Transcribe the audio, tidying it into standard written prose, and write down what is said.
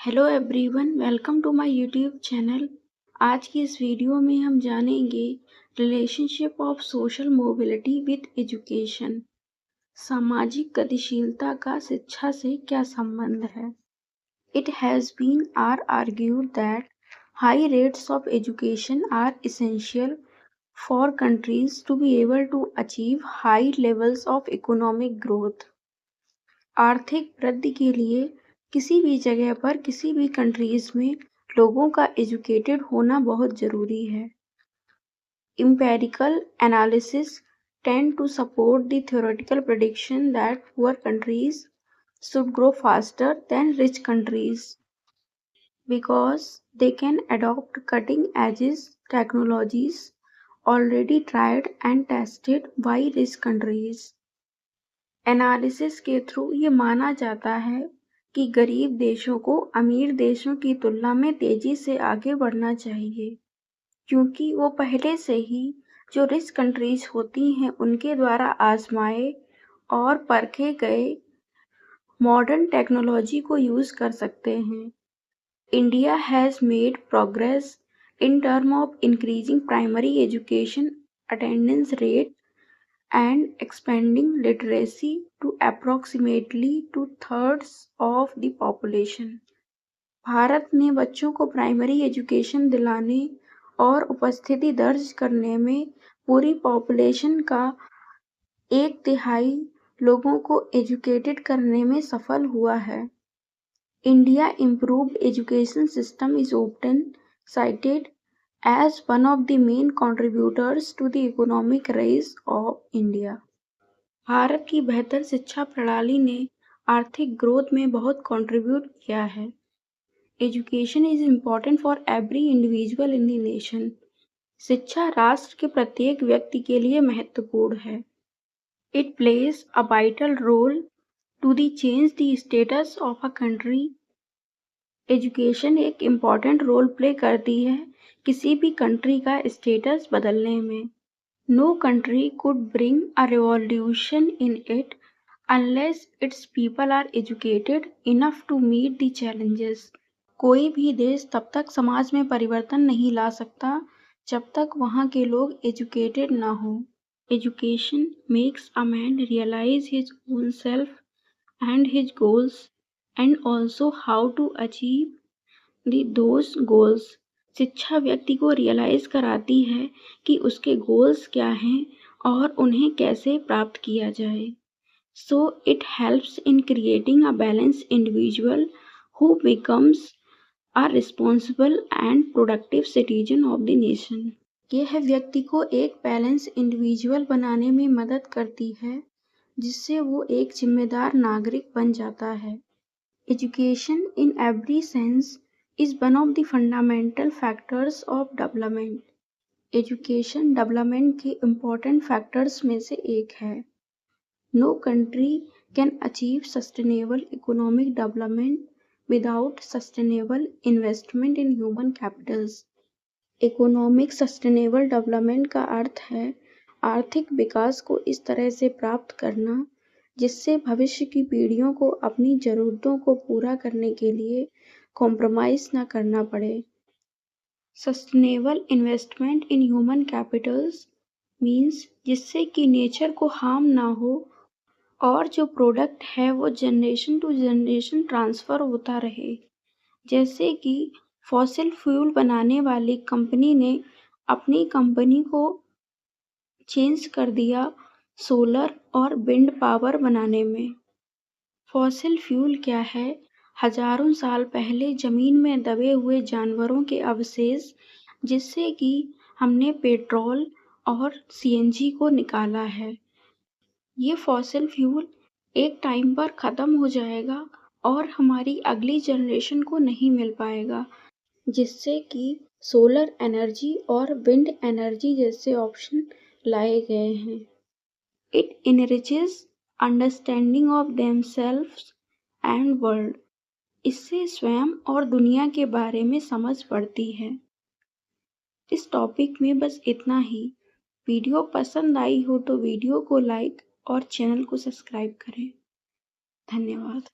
Hello everyone, welcome to my YouTube channel. आज की इस वीडियो में हम जानेंगे relationship of social mobility with education. सामाजिक गतिशीलता का शिक्षा से क्या संबंध है। It has been argued that high rates of education are essential for countries to be able to achieve high levels of economic growth। आर्थिक वृद्धि के लिए किसी भी जगह पर किसी भी कंट्रीज में लोगों का एजुकेटेड होना बहुत जरूरी है। Empirical analysis tend to support the theoretical prediction that poor countries should grow faster than rich countries because they can adopt cutting edge technologies already tried and tested by rich countries। Analysis के through ये माना जाता है कि गरीब देशों को अमीर देशों की तुलना में तेजी से आगे बढ़ना चाहिए, क्योंकि वो पहले से ही जो रिच कंट्रीज होती हैं उनके द्वारा आजमाए और परखे गए मॉडर्न टेक्नोलॉजी को यूज कर सकते हैं। India has made progress in term of increasing primary education attendance rate and expanding literacy to approximately 2/3 of the population। Bharat ने बच्चों को प्राइमरी एजुकेशन दिलाने और उपस्थिति दर्ज करने में पूरी पॉपुलेशन का 1/3 लोगों को एजुकेटेड करने में सफल हुआ है। India improved education system is often cited as one of the main contributors to the economic rise of India। Bharat की बेहतर शिक्षा प्रणाली ने आर्थिक ग्रोथ में बहुत कंट्रीब्यूट किया है। Education is important for every individual in the nation. शिक्षा राष्ट्र के प्रत्येक व्यक्ति के लिए महत्वपूर्ण है। It plays a vital role to the change the status of a country. Education एक इम्पॉर्टेंट रोल प्ले करती है किसी भी कंट्री का स्टेटस बदलने में। No country could bring a revolution in it unless it's people are educated enough to meet the challenges. कोई भी देश तब तक समाज में परिवर्तन नहीं ला सकता जब तक वहाँ के लोग एजुकेटेड ना हो। Education makes a man realise his own self and his goals and also how to achieve those goals. शिक्षा व्यक्ति को रियलाइज कराती है कि उसके गोल्स क्या हैं और उन्हें कैसे प्राप्त किया जाए। So it helps in creating a balance individual who becomes a responsible and productive citizen of the nation. यह व्यक्ति को एक बैलेंस इंडिविजुअल बनाने में मदद करती है जिससे वो एक जिम्मेदार नागरिक बन जाता है। Education in every sense is one of the fundamental factors of development। Education development के इम्पोर्टेंट फैक्टर्स में से एक है। No country can achieve sustainable economic development without sustainable investment in human capitals. Economic sustainable development का अर्थ है आर्थिक विकास को इस तरह से प्राप्त करना जिससे भविष्य की पीढ़ियों को अपनी ज़रूरतों को पूरा करने के लिए कॉम्प्रोमाइज़ न करना पड़े। Sustainable investment in human Capitals means जिससे कि नेचर को हार्म ना हो और जो प्रोडक्ट है वो जनरेशन टू जनरेशन ट्रांसफ़र होता रहे। जैसे कि फॉसिल फ्यूल बनाने वाली कंपनी ने अपनी कंपनी को चेंज कर दिया सोलर और विंड पावर बनाने में। फॉसिल फ्यूल क्या है? हजारों साल पहले जमीन में दबे हुए जानवरों के अवशेष जिससे कि हमने पेट्रोल और सीएनजी को निकाला है। ये फॉसिल फ्यूल एक टाइम पर ख़त्म हो जाएगा और हमारी अगली जनरेशन को नहीं मिल पाएगा, जिससे कि सोलर एनर्जी और विंड एनर्जी जैसे ऑप्शन लाए गए हैं। It enriches understanding of themselves and world। इससे स्वयं और दुनिया के बारे में समझ बढ़ती है। इस टॉपिक में बस इतना ही। वीडियो पसंद आई हो तो वीडियो को लाइक और चैनल को सब्सक्राइब करें। धन्यवाद।